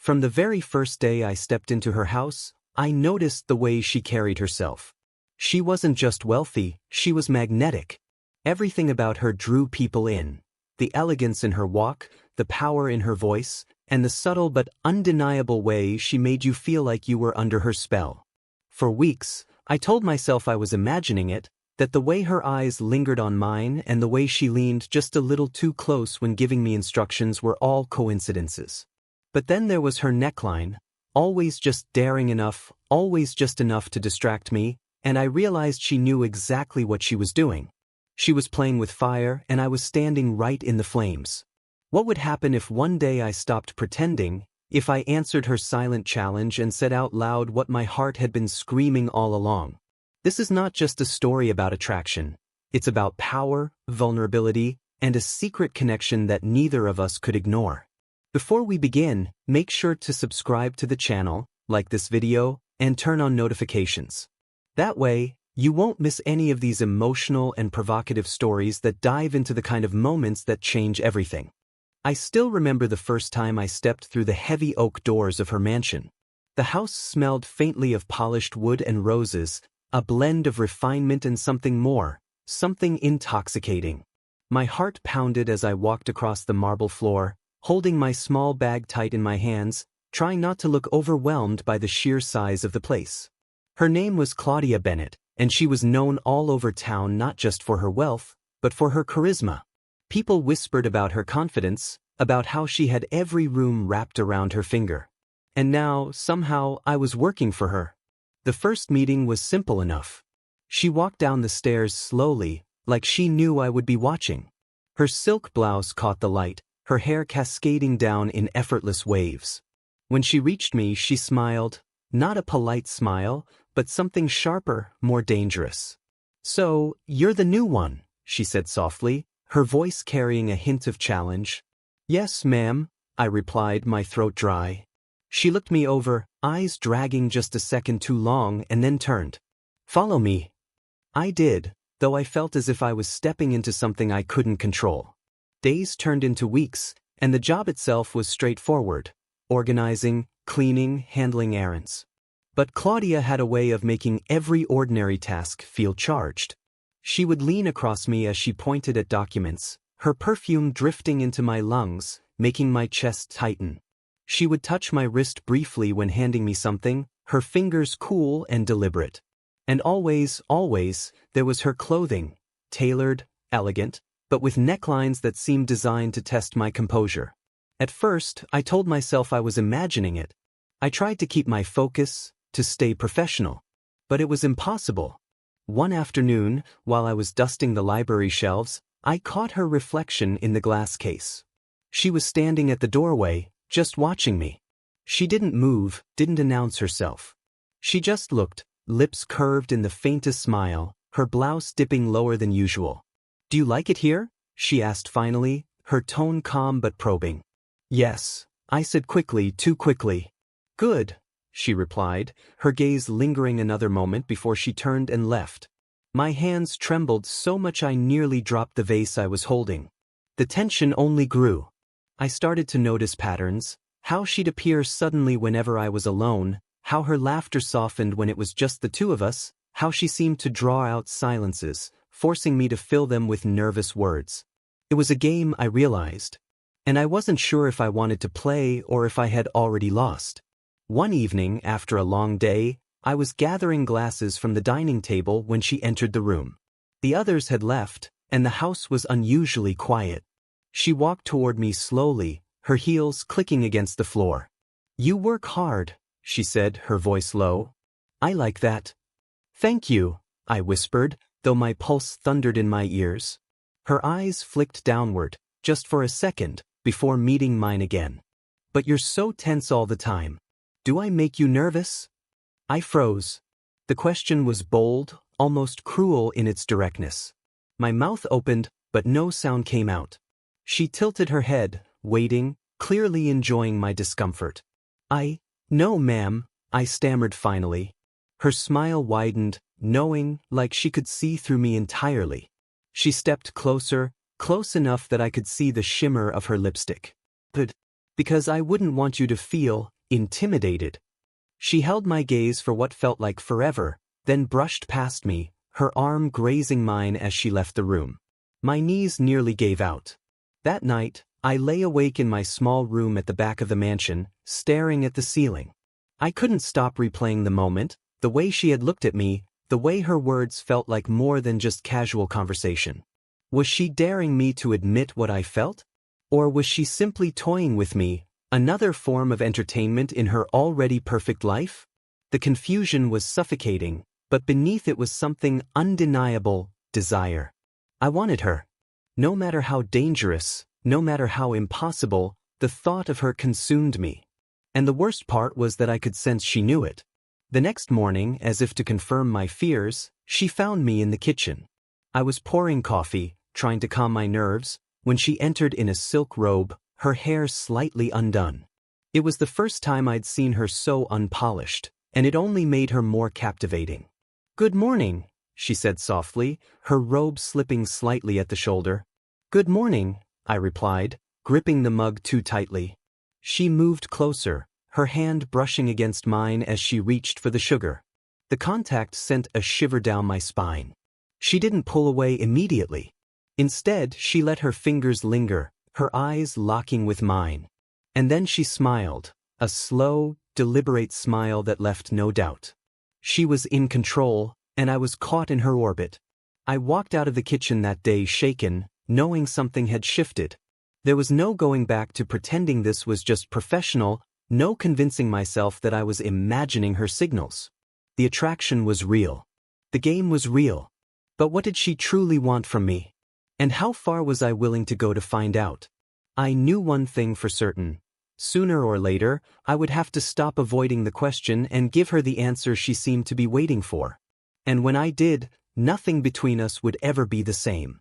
From the very first day I stepped into her house, I noticed the way she carried herself. She wasn't just wealthy, she was magnetic. Everything about her drew people in. The elegance in her walk, the power in her voice, and the subtle but undeniable way she made you feel like you were under her spell. For weeks, I told myself I was imagining it, that the way her eyes lingered on mine and the way she leaned just a little too close when giving me instructions were all coincidences. But then there was her neckline, always just daring enough, always just enough to distract me, and I realized she knew exactly what she was doing. She was playing with fire and I was standing right in the flames. What would happen if one day I stopped pretending, if I answered her silent challenge and said out loud what my heart had been screaming all along? This is not just a story about attraction. It's about power, vulnerability, and a secret connection that neither of us could ignore. Before we begin, make sure to subscribe to the channel, like this video, and turn on notifications. That way, you won't miss any of these emotional and provocative stories that dive into the kind of moments that change everything. I still remember the first time I stepped through the heavy oak doors of her mansion. The house smelled faintly of polished wood and roses, a blend of refinement and something more, something intoxicating. My heart pounded as I walked across the marble floor, holding my small bag tight in my hands, trying not to look overwhelmed by the sheer size of the place. Her name was Claudia Bennett, and she was known all over town not just for her wealth, but for her charisma. People whispered about her confidence, about how she had every room wrapped around her finger. And now, somehow, I was working for her. The first meeting was simple enough. She walked down the stairs slowly, like she knew I would be watching. Her silk blouse caught the light, her hair cascading down in effortless waves. When she reached me, she smiled, not a polite smile, but something sharper, more dangerous. "So, you're the new one," she said softly, her voice carrying a hint of challenge. "Yes, ma'am," I replied, my throat dry. She looked me over, eyes dragging just a second too long, and then turned. "Follow me." I did, though I felt as if I was stepping into something I couldn't control. Days turned into weeks, and the job itself was straightforward: organizing, cleaning, handling errands. But Claudia had a way of making every ordinary task feel charged. She would lean across me as she pointed at documents, her perfume drifting into my lungs, making my chest tighten. She would touch my wrist briefly when handing me something, her fingers cool and deliberate. And always, there was her clothing, tailored, elegant, but with necklines that seemed designed to test my composure. At first, I told myself I was imagining it. I tried to keep my focus, to stay professional. But it was impossible. One afternoon, while I was dusting the library shelves, I caught her reflection in the glass case. She was standing at the doorway, just watching me. She didn't move, didn't announce herself. She just looked, lips curved in the faintest smile, her blouse dipping lower than usual. "Do you like it here?" she asked finally, her tone calm but probing. "Yes," I said quickly, too quickly. "Good," she replied, her gaze lingering another moment before she turned and left. My hands trembled so much I nearly dropped the vase I was holding. The tension only grew. I started to notice patterns, how she'd appear suddenly whenever I was alone, how her laughter softened when it was just the two of us, how she seemed to draw out silences, forcing me to fill them with nervous words. It was a game, I realized. And I wasn't sure if I wanted to play or if I had already lost. One evening, after a long day, I was gathering glasses from the dining table when she entered the room. The others had left, and the house was unusually quiet. She walked toward me slowly, her heels clicking against the floor. "You work hard," she said, her voice low. "I like that." "Thank you," I whispered, though my pulse thundered in my ears. Her eyes flicked downward, just for a second, before meeting mine again. "But you're so tense all the time. Do I make you nervous?" I froze. The question was bold, almost cruel in its directness. My mouth opened, but no sound came out. She tilted her head, waiting, clearly enjoying my discomfort. "No, ma'am," I stammered finally. Her smile widened, knowing, like she could see through me entirely. She stepped closer, close enough that I could see the shimmer of her lipstick. "But Because I wouldn't want you to feel intimidated. She held my gaze for what felt like forever, then brushed past me, her arm grazing mine as she left the room. My knees nearly gave out. That night, I lay awake in my small room at the back of the mansion, staring at the ceiling. I couldn't stop replaying the moment, the way she had looked at me, the way her words felt like more than just casual conversation. Was she daring me to admit what I felt? Or was she simply toying with me, another form of entertainment in her already perfect life? The confusion was suffocating, but beneath it was something undeniable: desire. I wanted her. No matter how dangerous, no matter how impossible, the thought of her consumed me. And the worst part was that I could sense she knew it. The next morning, as if to confirm my fears, she found me in the kitchen. I was pouring coffee, trying to calm my nerves, when she entered in a silk robe, her hair slightly undone. It was the first time I'd seen her so unpolished, and it only made her more captivating. "Good morning," she said softly, her robe slipping slightly at the shoulder. "Good morning," I replied, gripping the mug too tightly. She moved closer, her hand brushing against mine as she reached for the sugar. The contact sent a shiver down my spine. She didn't pull away immediately. Instead, she let her fingers linger, her eyes locking with mine. And then she smiled, a slow, deliberate smile that left no doubt. She was in control, and I was caught in her orbit. I walked out of the kitchen that day shaken, knowing something had shifted. There was no going back to pretending this was just professional, no convincing myself that I was imagining her signals. The attraction was real. The game was real. But what did she truly want from me? And how far was I willing to go to find out? I knew one thing for certain. Sooner or later, I would have to stop avoiding the question and give her the answer she seemed to be waiting for. And when I did, nothing between us would ever be the same.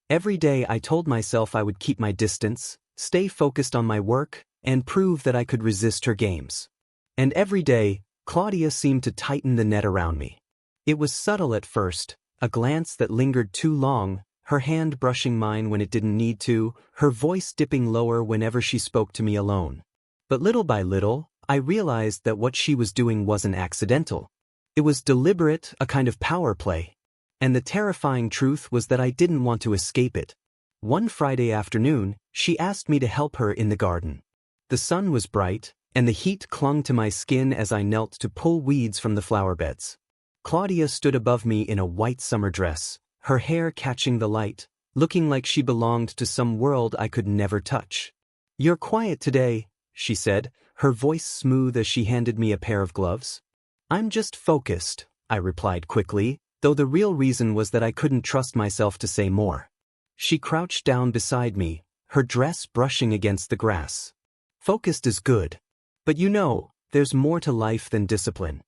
Every day I told myself I would keep my distance, stay focused on my work, and prove that I could resist her games. And every day, Claudia seemed to tighten the net around me. It was subtle at first, a glance that lingered too long, her hand brushing mine when it didn't need to, her voice dipping lower whenever she spoke to me alone. But little by little, I realized that what she was doing wasn't accidental. It was deliberate, a kind of power play. And the terrifying truth was that I didn't want to escape it. One Friday afternoon, she asked me to help her in the garden. The sun was bright, and the heat clung to my skin as I knelt to pull weeds from the flower beds. Claudia stood above me in a white summer dress, her hair catching the light, looking like she belonged to some world I could never touch. "You're quiet today," she said, her voice smooth as she handed me a pair of gloves. "I'm just focused," I replied quickly, though the real reason was that I couldn't trust myself to say more. She crouched down beside me, her dress brushing against the grass. "Focused is good. But you know, there's more to life than discipline."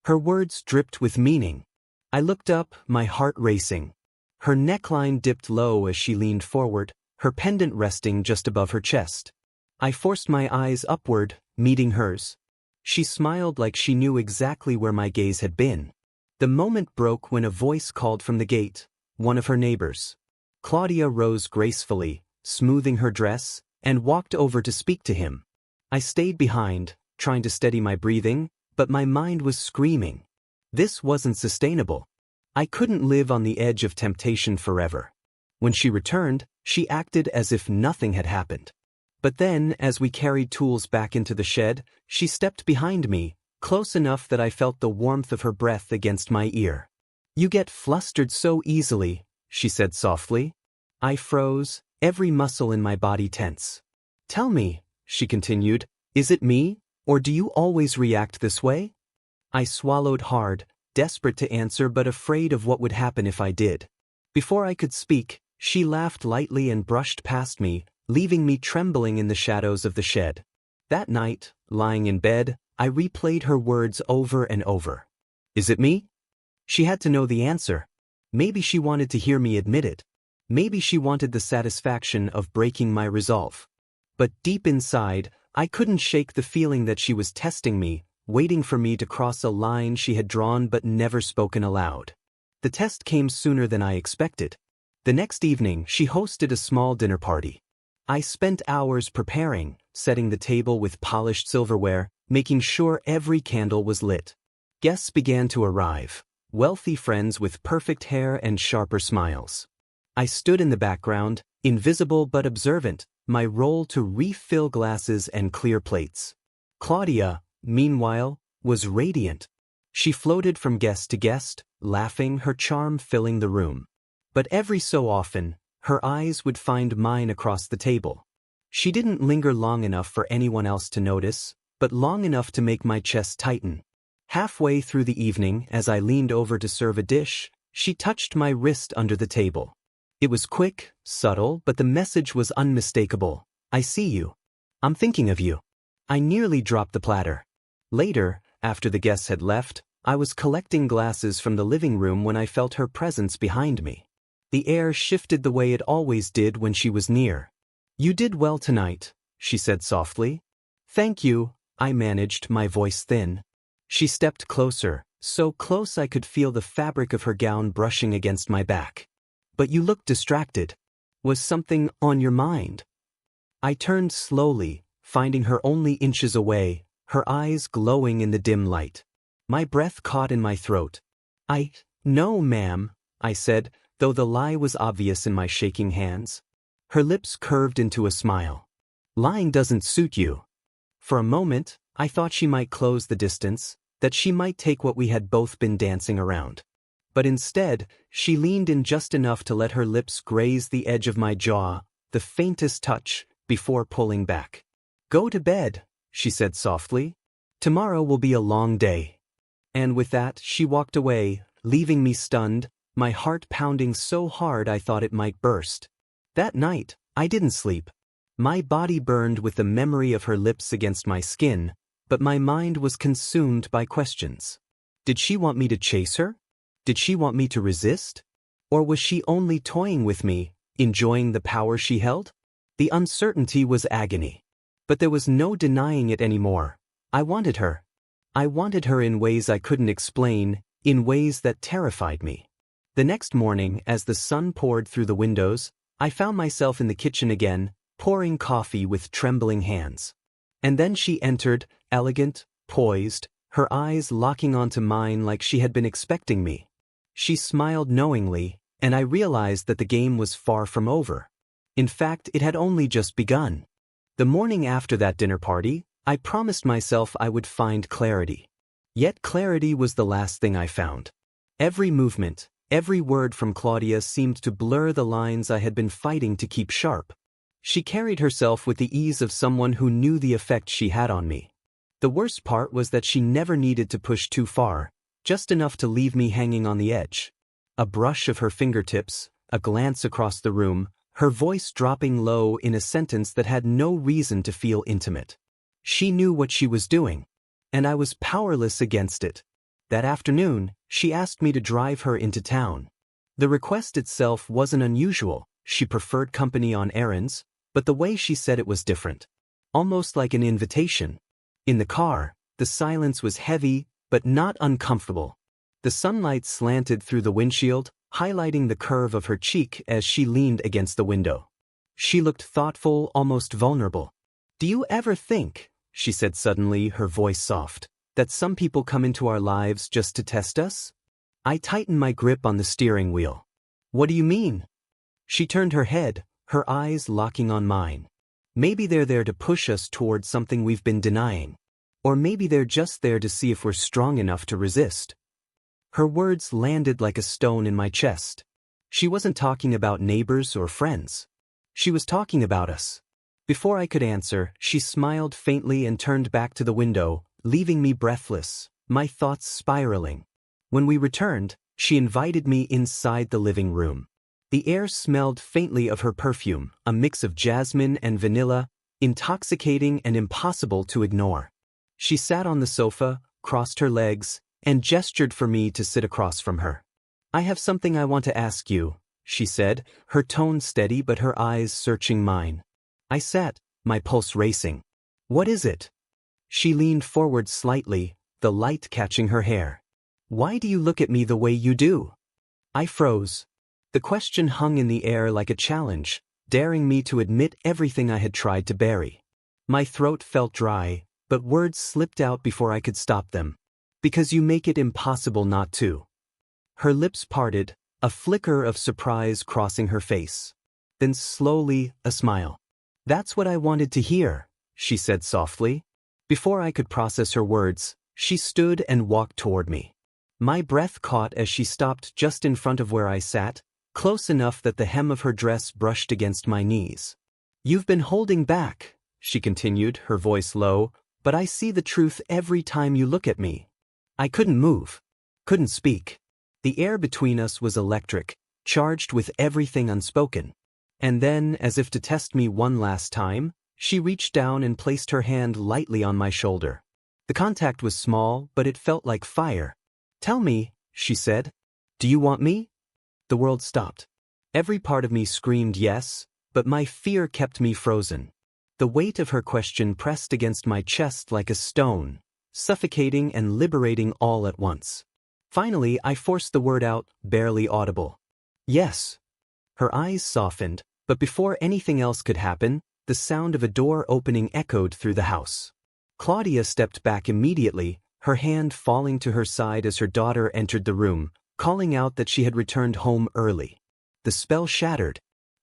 Her words dripped with meaning. I looked up, my heart racing. Her neckline dipped low as she leaned forward, her pendant resting just above her chest. I forced my eyes upward, meeting hers. She smiled like she knew exactly where my gaze had been. The moment broke when a voice called from the gate, one of her neighbors. Claudia rose gracefully, smoothing her dress, and walked over to speak to him. I stayed behind, trying to steady my breathing, but my mind was screaming. This wasn't sustainable. I couldn't live on the edge of temptation forever. When she returned, she acted as if nothing had happened. But then, as we carried tools back into the shed, she stepped behind me, close enough that I felt the warmth of her breath against my ear. "You get flustered so easily," she said softly. I froze, every muscle in my body tense. "Tell me," she continued, "is it me, or do you always react this way?" I swallowed hard, desperate to answer but afraid of what would happen if I did. Before I could speak, she laughed lightly and brushed past me, leaving me trembling in the shadows of the shed. That night, lying in bed, I replayed her words over and over. "Is it me?" She had to know the answer. Maybe she wanted to hear me admit it. Maybe she wanted the satisfaction of breaking my resolve. But deep inside, I couldn't shake the feeling that she was testing me, waiting for me to cross a line she had drawn but never spoken aloud. The test came sooner than I expected. The next evening, she hosted a small dinner party. I spent hours preparing, setting the table with polished silverware, making sure every candle was lit. Guests began to arrive, wealthy friends with perfect hair and sharper smiles. I stood in the background, invisible but observant, my role to refill glasses and clear plates. Claudia, meanwhile, was radiant. She floated from guest to guest, laughing, her charm filling the room. But every so often, her eyes would find mine across the table. She didn't linger long enough for anyone else to notice, but long enough to make my chest tighten. Halfway through the evening, as I leaned over to serve a dish, she touched my wrist under the table. It was quick, subtle, but the message was unmistakable. I see you. I'm thinking of you. I nearly dropped the platter. Later, after the guests had left, I was collecting glasses from the living room when I felt her presence behind me. The air shifted the way it always did when she was near. "You did well tonight," she said softly. "Thank you," I managed, my voice thin. She stepped closer, so close I could feel the fabric of her gown brushing against my back. "But you looked distracted. Was something on your mind?" I turned slowly, finding her only inches away, her eyes glowing in the dim light. My breath caught in my throat. "No, ma'am," I said, though the lie was obvious in my shaking hands. Her lips curved into a smile. "Lying doesn't suit you." For a moment, I thought she might close the distance, that she might take what we had both been dancing around. But instead, she leaned in just enough to let her lips graze the edge of my jaw, the faintest touch, before pulling back. "Go to bed," she said softly. "Tomorrow will be a long day." And with that, she walked away, leaving me stunned, my heart pounding so hard I thought it might burst. That night, I didn't sleep. My body burned with the memory of her lips against my skin, but my mind was consumed by questions. Did she want me to chase her? Did she want me to resist? Or was she only toying with me, enjoying the power she held? The uncertainty was agony. But there was no denying it anymore. I wanted her. I wanted her in ways I couldn't explain, in ways that terrified me. The next morning, as the sun poured through the windows, I found myself in the kitchen again, pouring coffee with trembling hands. And then she entered, elegant, poised, her eyes locking onto mine like she had been expecting me. She smiled knowingly, and I realized that the game was far from over. In fact, it had only just begun. The morning after that dinner party, I promised myself I would find clarity. Yet clarity was the last thing I found. Every movement, every word from Claudia seemed to blur the lines I had been fighting to keep sharp. She carried herself with the ease of someone who knew the effect she had on me. The worst part was that she never needed to push too far, just enough to leave me hanging on the edge. A brush of her fingertips, a glance across the room, her voice dropping low in a sentence that had no reason to feel intimate. She knew what she was doing, and I was powerless against it. That afternoon, she asked me to drive her into town. The request itself wasn't unusual, she preferred company on errands, but the way she said it was different. Almost like an invitation. In the car, the silence was heavy, but not uncomfortable. The sunlight slanted through the windshield, highlighting the curve of her cheek as she leaned against the window. She looked thoughtful, almost vulnerable. "Do you ever think," she said suddenly, her voice soft, "that some people come into our lives just to test us?" I tightened my grip on the steering wheel. "What do you mean?" She turned her head, her eyes locking on mine. "Maybe they're there to push us toward something we've been denying. Or maybe they're just there to see if we're strong enough to resist." Her words landed like a stone in my chest. She wasn't talking about neighbors or friends. She was talking about us. Before I could answer, she smiled faintly and turned back to the window, leaving me breathless, my thoughts spiraling. When we returned, she invited me inside the living room. The air smelled faintly of her perfume, a mix of jasmine and vanilla, intoxicating and impossible to ignore. She sat on the sofa, crossed her legs, and gestured for me to sit across from her. "I have something I want to ask you," she said, her tone steady but her eyes searching mine. I sat, my pulse racing. "What is it?" She leaned forward slightly, the light catching her hair. "Why do you look at me the way you do?" I froze. The question hung in the air like a challenge, daring me to admit everything I had tried to bury. My throat felt dry, but words slipped out before I could stop them. Because you make it impossible not to. Her lips parted, a flicker of surprise crossing her face. Then slowly, a smile. That's what I wanted to hear, she said softly. Before I could process her words, she stood and walked toward me. My breath caught as she stopped just in front of where I sat, close enough that the hem of her dress brushed against my knees. You've been holding back, she continued, her voice low, but I see the truth every time you look at me. I couldn't move. Couldn't speak. The air between us was electric, charged with everything unspoken. And then, as if to test me one last time, she reached down and placed her hand lightly on my shoulder. The contact was small, but it felt like fire. Tell me, she said. Do you want me? The world stopped. Every part of me screamed yes, but my fear kept me frozen. The weight of her question pressed against my chest like a stone, suffocating and liberating all at once. Finally, I forced the word out, barely audible. Yes. Her eyes softened, but before anything else could happen, the sound of a door opening echoed through the house. Claudia stepped back immediately, her hand falling to her side as her daughter entered the room, calling out that she had returned home early. The spell shattered.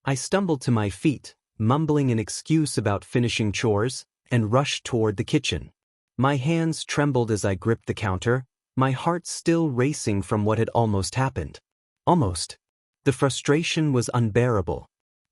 I stumbled to my feet, mumbling an excuse about finishing chores, and rushed toward the kitchen. My hands trembled as I gripped the counter, my heart still racing from what had almost happened. Almost. The frustration was unbearable.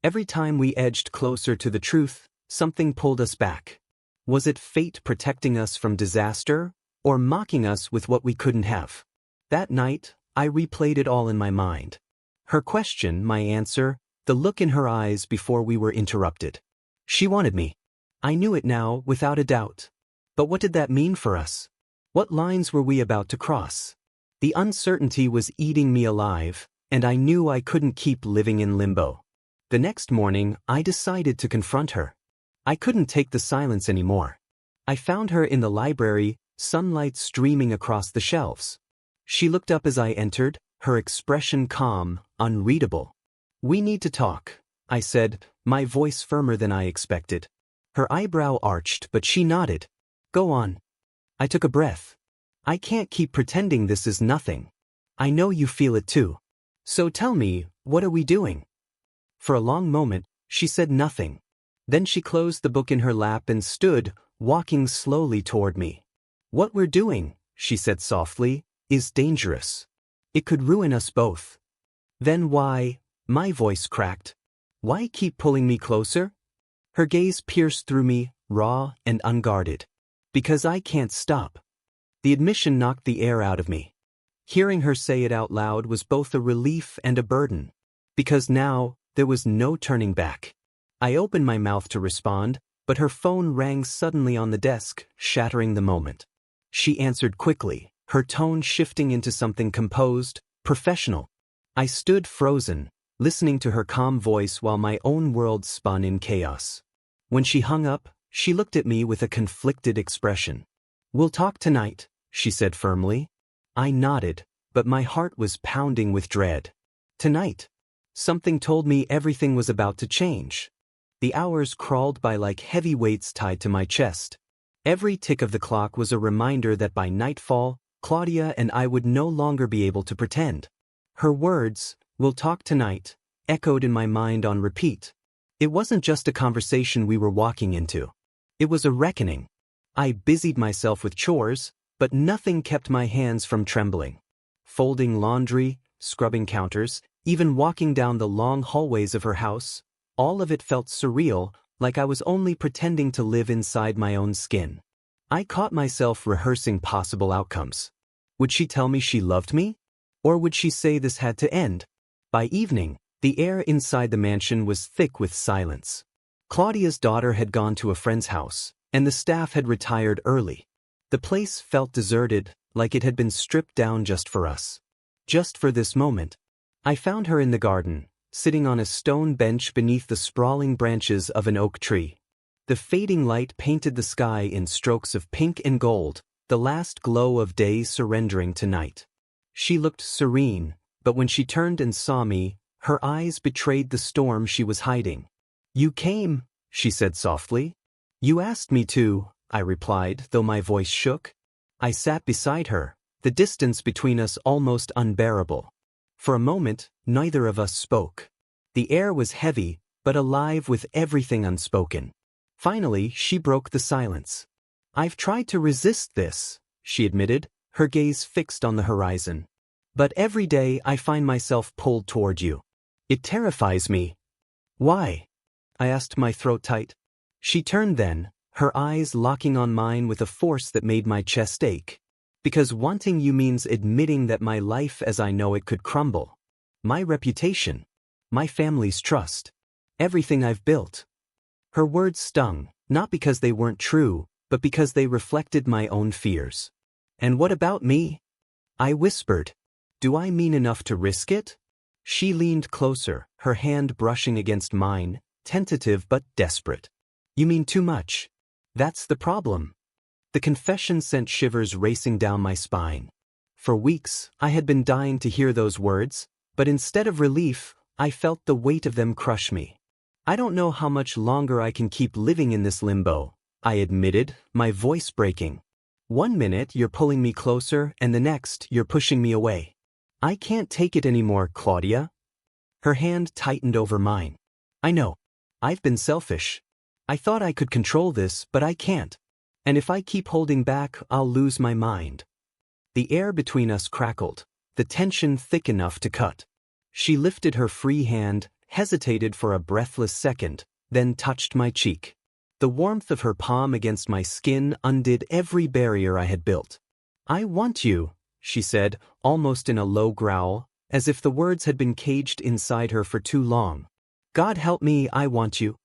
Every time we edged closer to the truth, something pulled us back. Was it fate protecting us from disaster, or mocking us with what we couldn't have? That night, I replayed it all in my mind. Her question, my answer, the look in her eyes before we were interrupted. She wanted me. I knew it now, without a doubt. But what did that mean for us? What lines were we about to cross? The uncertainty was eating me alive, and I knew I couldn't keep living in limbo. The next morning, I decided to confront her. I couldn't take the silence anymore. I found her in the library, sunlight streaming across the shelves. She looked up as I entered, her expression calm, unreadable. We need to talk, I said, my voice firmer than I expected. Her eyebrow arched, but she nodded. Go on. I took a breath. I can't keep pretending this is nothing. I know you feel it too. So tell me, what are we doing? For a long moment, she said nothing. Then she closed the book in her lap and stood, walking slowly toward me. What we're doing, she said softly, is dangerous. It could ruin us both. Then why, my voice cracked. Why keep pulling me closer? Her gaze pierced through me, raw and unguarded. Because I can't stop. The admission knocked the air out of me. Hearing her say it out loud was both a relief and a burden. Because now, there was no turning back. I opened my mouth to respond, but her phone rang suddenly on the desk, shattering the moment. She answered quickly, her tone shifting into something composed, professional. I stood frozen, listening to her calm voice while my own world spun in chaos. When she hung up, she looked at me with a conflicted expression. We'll talk tonight, she said firmly. I nodded, but my heart was pounding with dread. Tonight. Something told me everything was about to change. The hours crawled by like heavy weights tied to my chest. Every tick of the clock was a reminder that by nightfall, Claudia and I would no longer be able to pretend. Her words, "We'll talk tonight," echoed in my mind on repeat. It wasn't just a conversation we were walking into. It was a reckoning. I busied myself with chores, but nothing kept my hands from trembling. Folding laundry, scrubbing counters, even walking down the long hallways of her house, all of it felt surreal, like I was only pretending to live inside my own skin. I caught myself rehearsing possible outcomes. Would she tell me she loved me? Or would she say this had to end? By evening, the air inside the mansion was thick with silence. Claudia's daughter had gone to a friend's house, and the staff had retired early. The place felt deserted, like it had been stripped down just for us. Just for this moment. I found her in the garden, sitting on a stone bench beneath the sprawling branches of an oak tree. The fading light painted the sky in strokes of pink and gold, the last glow of day surrendering to night. She looked serene, but when she turned and saw me, her eyes betrayed the storm she was hiding. You came, she said softly. You asked me to, I replied, though my voice shook. I sat beside her, the distance between us almost unbearable. For a moment, neither of us spoke. The air was heavy, but alive with everything unspoken. Finally, she broke the silence. I've tried to resist this, she admitted, her gaze fixed on the horizon. But every day I find myself pulled toward you. It terrifies me. Why? I asked, my throat tight. She turned then, her eyes locking on mine with a force that made my chest ache. Because wanting you means admitting that my life as I know it could crumble. My reputation. My family's trust. Everything I've built. Her words stung, not because they weren't true, but because they reflected my own fears. And what about me? I whispered. Do I mean enough to risk it? She leaned closer, her hand brushing against mine, tentative but desperate. You mean too much. That's the problem. The confession sent shivers racing down my spine. For weeks, I had been dying to hear those words, but instead of relief, I felt the weight of them crush me. I don't know how much longer I can keep living in this limbo, I admitted, my voice breaking. 1 minute you're pulling me closer and the next you're pushing me away. I can't take it anymore, Claudia. Her hand tightened over mine. I know. I've been selfish. I thought I could control this, but I can't. And if I keep holding back, I'll lose my mind. The air between us crackled, the tension thick enough to cut. She lifted her free hand, hesitated for a breathless second, then touched my cheek. The warmth of her palm against my skin undid every barrier I had built. I want you, she said, almost in a low growl, as if the words had been caged inside her for too long. God help me, I want you.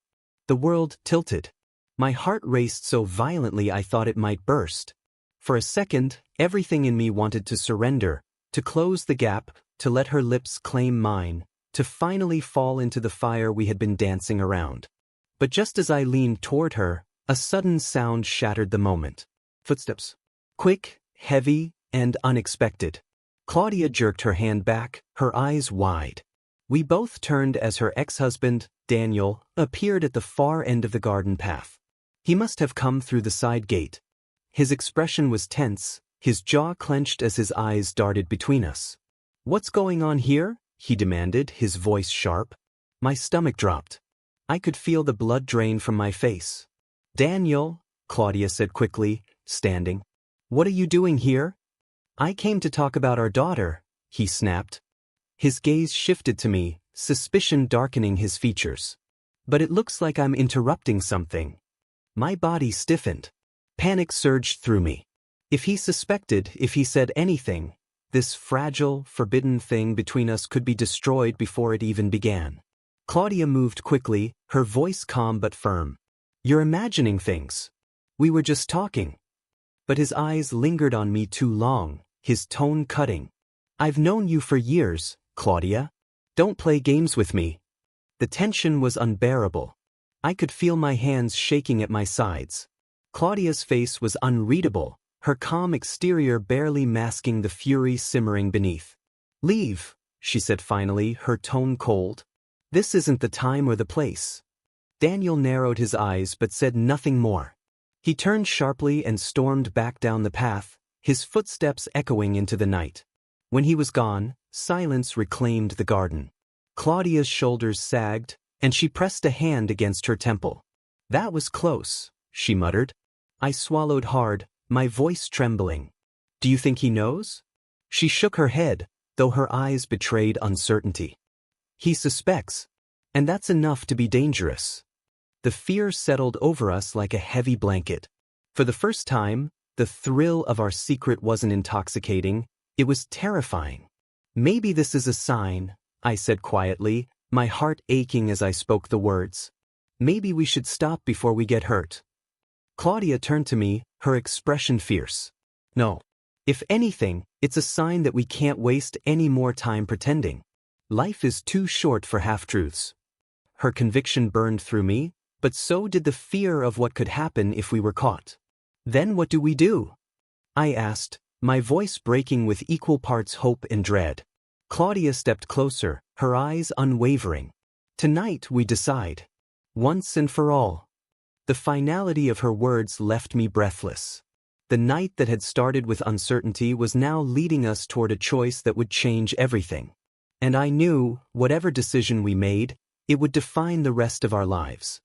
The world tilted. My heart raced so violently I thought it might burst. For a second, everything in me wanted to surrender, to close the gap, to let her lips claim mine, to finally fall into the fire we had been dancing around. But just as I leaned toward her, a sudden sound shattered the moment. Footsteps. Quick, heavy, and unexpected. Claudia jerked her hand back, her eyes wide. We both turned as her ex-husband, Daniel, appeared at the far end of the garden path. He must have come through the side gate. His expression was tense, his jaw clenched as his eyes darted between us. What's going on here? He demanded, his voice sharp. My stomach dropped. I could feel the blood drain from my face. Daniel, Claudia said quickly, standing. What are you doing here? I came to talk about our daughter, he snapped. His gaze shifted to me, suspicion darkening his features. But it looks like I'm interrupting something. My body stiffened. Panic surged through me. If he suspected, if he said anything, this fragile, forbidden thing between us could be destroyed before it even began. Claudia moved quickly, her voice calm but firm. You're imagining things. We were just talking. But his eyes lingered on me too long, his tone cutting. I've known you for years, Claudia. Don't play games with me. The tension was unbearable. I could feel my hands shaking at my sides. Claudia's face was unreadable, her calm exterior barely masking the fury simmering beneath. Leave, she said finally, her tone cold. This isn't the time or the place. Daniel narrowed his eyes but said nothing more. He turned sharply and stormed back down the path, his footsteps echoing into the night. When he was gone, silence reclaimed the garden. Claudia's shoulders sagged, and she pressed a hand against her temple. That was close, she muttered. I swallowed hard, my voice trembling. Do you think he knows? She shook her head, though her eyes betrayed uncertainty. He suspects, and that's enough to be dangerous. The fear settled over us like a heavy blanket. For the first time, the thrill of our secret wasn't intoxicating, it was terrifying. Maybe this is a sign, I said quietly, my heart aching as I spoke the words. Maybe we should stop before we get hurt. Claudia turned to me, her expression fierce. No. If anything, it's a sign that we can't waste any more time pretending. Life is too short for half-truths. Her conviction burned through me, but so did the fear of what could happen if we were caught. Then what do we do? I asked, my voice breaking with equal parts hope and dread. Claudia stepped closer, her eyes unwavering. Tonight we decide. Once and for all. The finality of her words left me breathless. The night that had started with uncertainty was now leading us toward a choice that would change everything. And I knew, whatever decision we made, it would define the rest of our lives.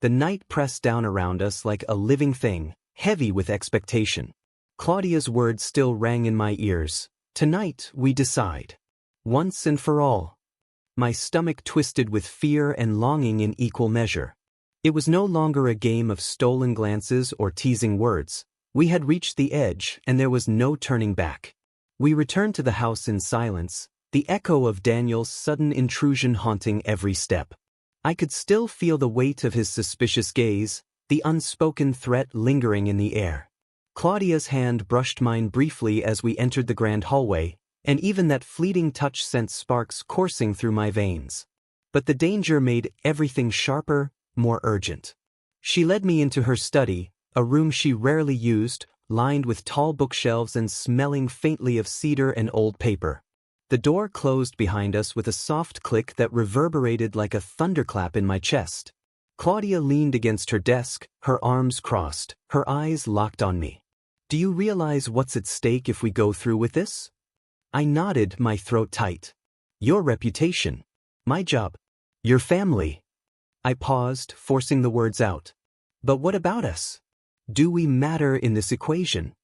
The night pressed down around us like a living thing, heavy with expectation. Claudia's words still rang in my ears. Tonight, we decide. Once and for all. My stomach twisted with fear and longing in equal measure. It was no longer a game of stolen glances or teasing words. We had reached the edge, and there was no turning back. We returned to the house in silence, the echo of Daniel's sudden intrusion haunting every step. I could still feel the weight of his suspicious gaze, the unspoken threat lingering in the air. Claudia's hand brushed mine briefly as we entered the grand hallway, and even that fleeting touch sent sparks coursing through my veins. But the danger made everything sharper, more urgent. She led me into her study, a room she rarely used, lined with tall bookshelves and smelling faintly of cedar and old paper. The door closed behind us with a soft click that reverberated like a thunderclap in my chest. Claudia leaned against her desk, her arms crossed, her eyes locked on me. "Do you realize what's at stake if we go through with this?" I nodded, my throat tight. "Your reputation. My job. Your family." I paused, forcing the words out. "But what about us? Do we matter in this equation?"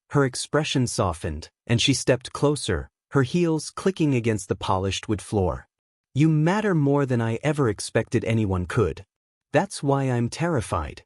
Her expression softened, and she stepped closer, her heels clicking against the polished wood floor. "You matter more than I ever expected anyone could. That's why I'm terrified."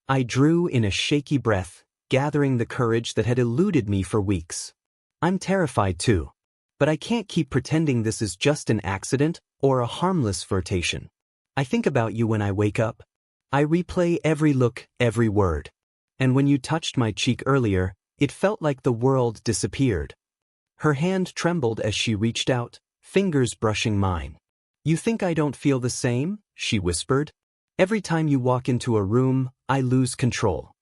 I drew in a shaky breath, gathering the courage that had eluded me for weeks. "I'm terrified too. But I can't keep pretending this is just an accident or a harmless flirtation. I think about you when I wake up. I replay every look, every word. And when you touched my cheek earlier, it felt like the world disappeared." Her hand trembled as she reached out, fingers brushing mine. "You think I don't feel the same?" she whispered. "Every time you walk into a room, I lose control.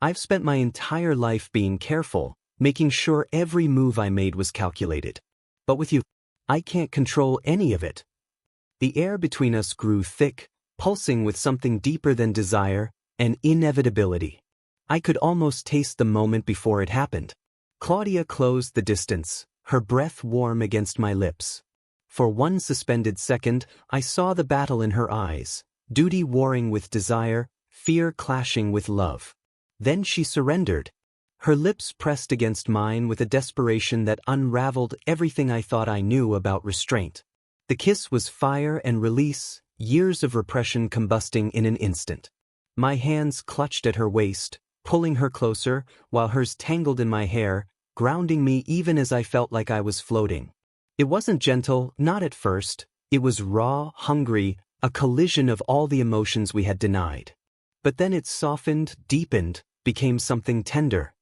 I've spent my entire life being careful, making sure every move I made was calculated. But with you, I can't control any of it." The air between us grew thick, pulsing with something deeper than desire, an inevitability. I could almost taste the moment before it happened. Claudia closed the distance, her breath warm against my lips. For one suspended second, I saw the battle in her eyes, duty warring with desire, fear clashing with love. Then she surrendered. Her lips pressed against mine with a desperation that unraveled everything I thought I knew about restraint. The kiss was fire and release, years of repression combusting in an instant. My hands clutched at her waist, pulling her closer, while hers tangled in my hair, grounding me even as I felt like I was floating. It wasn't gentle, not at first. It was raw, hungry, a collision of all the emotions we had denied. But then it softened, deepened, became something tender.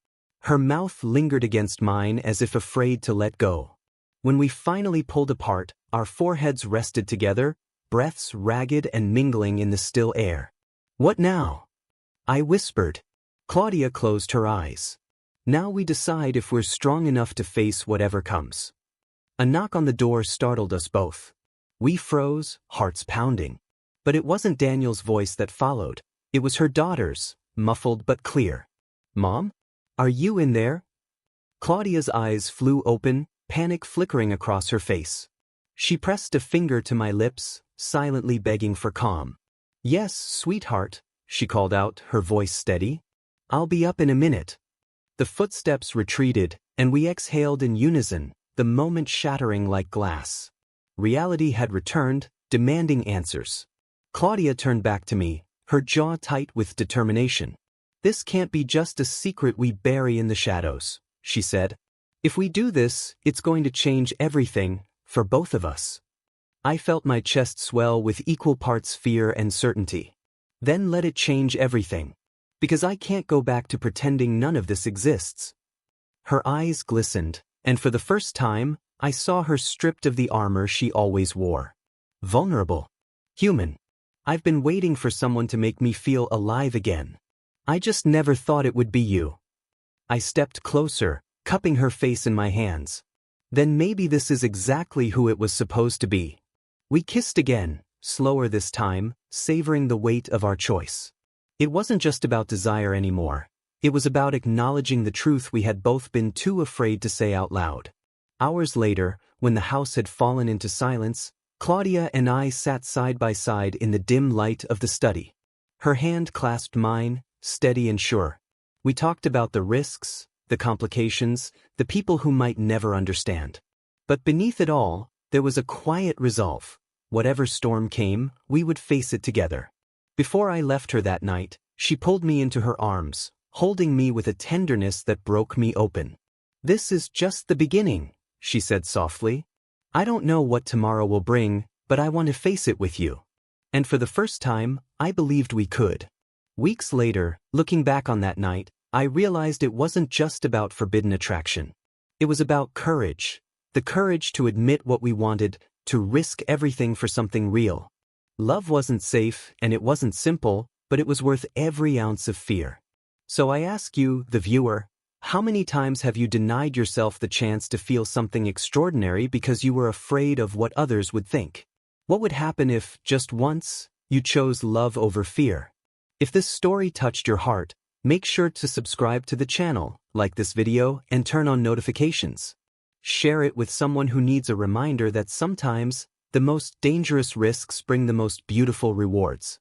Her mouth lingered against mine as if afraid to let go. When we finally pulled apart, our foreheads rested together, breaths ragged and mingling in the still air. "What now?" I whispered. Claudia closed her eyes. "Now we decide if we're strong enough to face whatever comes." A knock on the door startled us both. We froze, hearts pounding. But it wasn't Daniel's voice that followed. It was her daughter's, muffled but clear. "Mom? Are you in there?" Claudia's eyes flew open, panic flickering across her face. She pressed a finger to my lips, silently begging for calm. "Yes, sweetheart," she called out, her voice steady. "I'll be up in a minute." The footsteps retreated, and we exhaled in unison, the moment shattering like glass. Reality had returned, demanding answers. Claudia turned back to me, her jaw tight with determination. "This can't be just a secret we bury in the shadows," she said. "If we do this, it's going to change everything, for both of us." I felt my chest swell with equal parts fear and certainty. "Then let it change everything. Because I can't go back to pretending none of this exists." Her eyes glistened, and for the first time, I saw her stripped of the armor she always wore. Vulnerable. Human. I've been waiting for someone to make me feel alive again. I just never thought it would be you. I stepped closer, cupping her face in my hands. Then maybe this is exactly who it was supposed to be. We kissed again, slower this time, savoring the weight of our choice. It wasn't just about desire anymore. It was about acknowledging the truth we had both been too afraid to say out loud. Hours later, when the house had fallen into silence, Claudia and I sat side by side in the dim light of the study. Her hand clasped mine, steady and sure. We talked about the risks, the complications, the people who might never understand. But beneath it all, there was a quiet resolve. Whatever storm came, we would face it together. Before I left her that night, she pulled me into her arms, holding me with a tenderness that broke me open. "This is just the beginning," she said softly. "I don't know what tomorrow will bring, but I want to face it with you." And for the first time, I believed we could. Weeks later, looking back on that night, I realized it wasn't just about forbidden attraction. It was about courage. The courage to admit what we wanted, to risk everything for something real. Love wasn't safe, and it wasn't simple, but it was worth every ounce of fear. So I ask you, the viewer, how many times have you denied yourself the chance to feel something extraordinary because you were afraid of what others would think? What would happen if, just once, you chose love over fear? If this story touched your heart, make sure to subscribe to the channel, like this video, and turn on notifications. Share it with someone who needs a reminder that sometimes, the most dangerous risks bring the most beautiful rewards.